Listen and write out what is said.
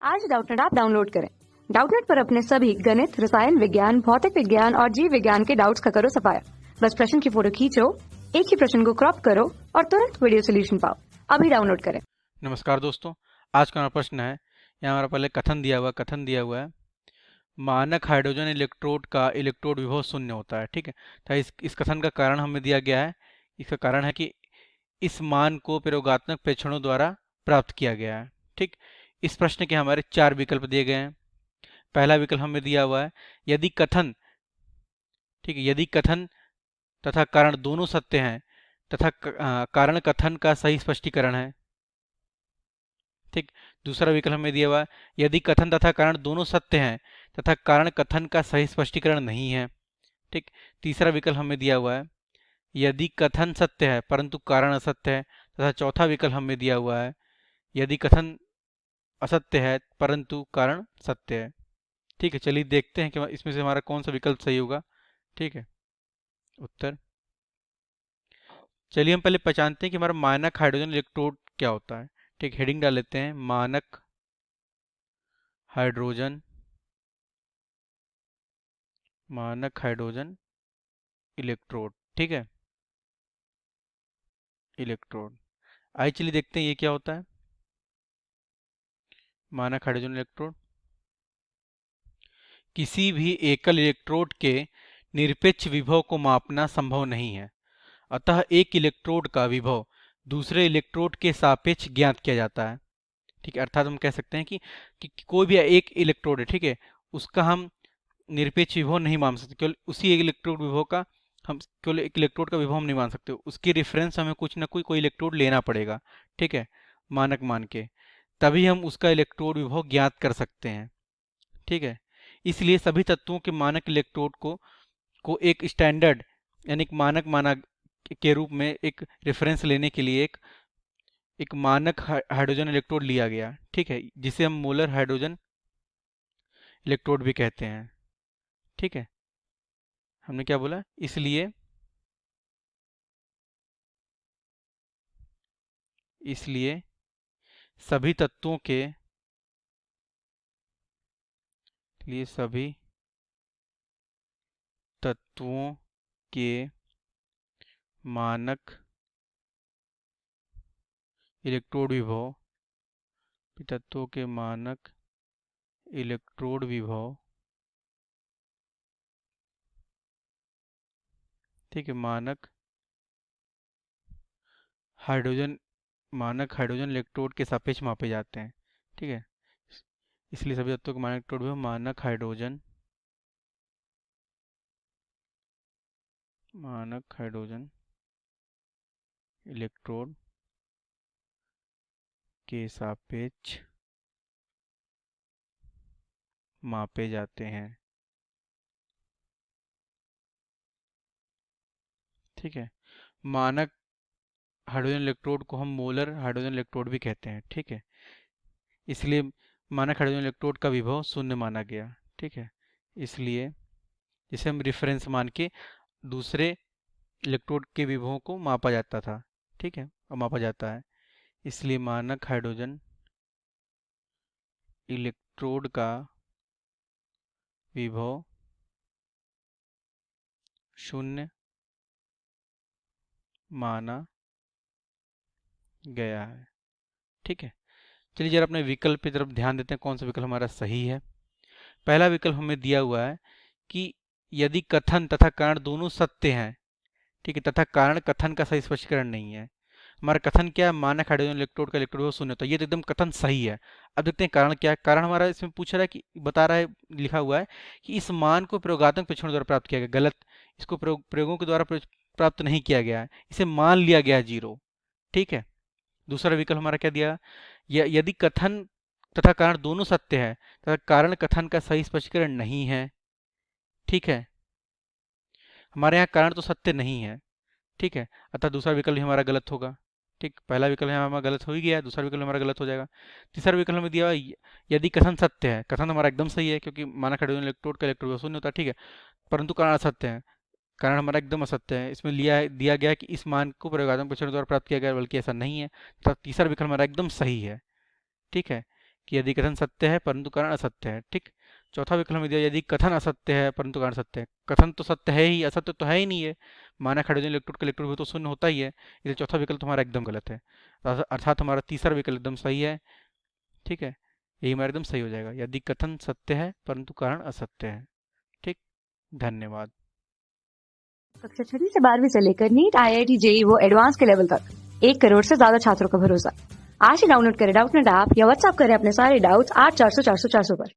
आज Doubtnut app download करें। Doubtnut पर अपने सभी गणित, रसायन विज्ञान, भौतिक विज्ञान और जीव विज्ञान के डाउट्स का करो सफाया। बस प्रश्न की फोटो खींचो, एक ही प्रश्न को क्रॉप करो और तुरंत वीडियो सोल्यूशन पाओ। अभी डाउनलोड करें। नमस्कार दोस्तों, आज का हमारा प्रश्न है। यहाँ हमारा पहले कथन दिया हुआ है मानक हाइड्रोजन इलेक्ट्रोड का इलेक्ट्रोड विभव शून्य होता है। ठीक है, तो इस कथन का कारण हमें दिया गया है। इसका कारण है कि इस मान को प्रयोगात्मक परीक्षणों द्वारा प्राप्त किया गया है। ठीक, इस प्रश्न के हमारे 4 विकल्प दिए गए हैं। पहला विकल्प हमें दिया हुआ है यदि कथन, ठीक है, यदि कथन तथा कारण दोनों सत्य हैं तथा कारण कथन का सही स्पष्टीकरण है। ठीक, दूसरा विकल्प हमें दिया हुआ है यदि कथन तथा कारण दोनों सत्य हैं तथा कारण कथन का सही स्पष्टीकरण नहीं है। ठीक, तीसरा विकल्प हमें दिया हुआ है यदि कथन सत्य है परंतु कारण असत्य है तथा चौथा विकल्प हमें दिया हुआ है यदि कथन असत्य है परंतु कारण सत्य है। ठीक है, चलिए देखते हैं कि इसमें से हमारा कौन सा विकल्प सही होगा। ठीक है, उत्तर चलिए हम पहले पहचानते हैं कि हमारा मानक हाइड्रोजन इलेक्ट्रोड क्या होता है। ठीक, हेडिंग डाल लेते हैं मानक हाइड्रोजन इलेक्ट्रोड। ठीक है, इलेक्ट्रोड। आइए चलिए देखते हैं ये क्या होता है मानक हाइड्रोजन इलेक्ट्रोड। किसी भी एकल इलेक्ट्रोड के निरपेक्ष विभव को मापना संभव नहीं है, अतः एक इलेक्ट्रोड का विभव दूसरे इलेक्ट्रोड के सापेक्ष ज्ञात किया जाता है। ठीक है, अर्थात हम कह सकते हैं कि कोई भी एक इलेक्ट्रोड है, ठीक है, उसका हम निरपेक्ष विभव नहीं मान सकते। केवल उसी एक इलेक्ट्रोड विभव का हम केवल एक इलेक्ट्रोड का विभव हम नहीं मान सकते, उसकी रेफरेंस हमें कुछ ना कोई इलेक्ट्रोड लेना पड़ेगा। ठीक है, मानक मान के तभी हम उसका इलेक्ट्रोड विभव ज्ञात कर सकते हैं। ठीक है, इसलिए सभी तत्वों के मानक इलेक्ट्रोड को एक स्टैंडर्ड यानी एक मानक माना के रूप में एक रेफरेंस लेने के लिए एक मानक हाइड्रोजन इलेक्ट्रोड लिया गया। ठीक है, जिसे हम मोलर हाइड्रोजन इलेक्ट्रोड भी कहते हैं। ठीक है, हमने क्या बोला, इसलिए सभी तत्वों के लिए सभी तत्वों के मानक इलेक्ट्रोड विभव तत्वों के मानक इलेक्ट्रोड विभव, ठीक है, मानक हाइड्रोजन इलेक्ट्रोड के सापेक्ष मापे जाते हैं। ठीक है, इसलिए सभी तत्वों के मानक इलेक्ट्रोड विभव मानक हाइड्रोजन इलेक्ट्रोड के सापेक्ष मापे जाते हैं। ठीक है, मानक हाइड्रोजन इलेक्ट्रोड को हम मोलर हाइड्रोजन इलेक्ट्रोड भी कहते हैं। ठीक है, इसलिए मानक हाइड्रोजन इलेक्ट्रोड का विभव शून्य माना गया। ठीक है, इसलिए जिसे हम रेफरेंस मान के दूसरे इलेक्ट्रोड के विभवों को मापा जाता था। ठीक है, और मापा जाता है, इसलिए मानक हाइड्रोजन इलेक्ट्रोड का विभव शून्य माना गया है। ठीक है, चलिए जरा अपने विकल्प की तरफ ध्यान देते हैं कौन सा विकल्प हमारा सही है। पहला विकल्प हमें दिया हुआ है कि यदि कथन तथा कारण दोनों सत्य हैं, ठीक है, तथा कारण कथन का सही स्पष्टीकरण नहीं है। हमारा कथन क्या है, मानक हाइड्रोजन इलेक्ट्रोड का इलेक्ट्रोड विभव शून्य होता है, ये तो एकदम कथन सही है। अब देखते हैं कारण क्या है। कारण हमारा इसमें पूछ रहा है कि बता रहा है, लिखा हुआ है कि इस मान को प्रयोगात्मक परीक्षण द्वारा प्राप्त किया गया। गलत, इसको प्रयोगों के द्वारा प्राप्त नहीं किया गया है, इसे मान लिया गया 0। ठीक है, दूसरा विकल्प हमारा क्या दिया, यदि कथन तथा कारण दोनों सत्य है तथा कारण कथन का सही स्पष्टीकरण नहीं है। ठीक है, हमारे यहाँ कारण तो सत्य नहीं है। ठीक है, अतः दूसरा विकल्प भी हमारा गलत होगा। ठीक, पहला विकल्प हमारा गलत हो ही गया, दूसरा विकल्प हमारा गलत हो जाएगा। तीसरा विकल्प हमें दिया यदि कथन सत्य है, कथन हमारा एकदम सही है क्योंकि मानक हाइड्रोजन इलेक्ट्रोड का इलेक्ट्रोड शून्य होता है। ठीक है, परंतु कारण असत्य है, कारण हमारा एकदम असत्य है। इसमें दिया गया कि इस मान को प्रयोगात्मक परीक्षण द्वारा प्राप्त किया गया, बल्कि ऐसा नहीं है। तथा तीसरा विकल्प हमारा एकदम सही है। ठीक है, कि यदि कथन सत्य है परंतु कारण असत्य है। ठीक। चौथा विकल्प हमें दिया यदि कथन असत्य है परंतु कारण सत्य है। कथन तो सत्य है ही, असत्य तो है ही नहीं है। माना हाइड्रोजन इलेक्ट्रोड का इलेक्ट्रोड तो शून्य होता ही है, इसलिए चौथा विकल्प हमारा एकदम गलत है। अर्थात हमारा तीसरा विकल्प एकदम सही है। ठीक है, यही हमारा एकदम सही हो जाएगा, यदि कथन सत्य है परंतु कारण असत्य है। ठीक, धन्यवाद। कक्षा 6 से 12वीं से लेकर नीट, IIT, JEE वो एडवांस के लेवल तक 1 करोड़ से ज्यादा छात्रों का भरोसा। आज ही डाउनलोड करें डाउटनेट ऐप या व्हाट्सएप करें अपने सारे डाउट्स 8400 400 400 पर।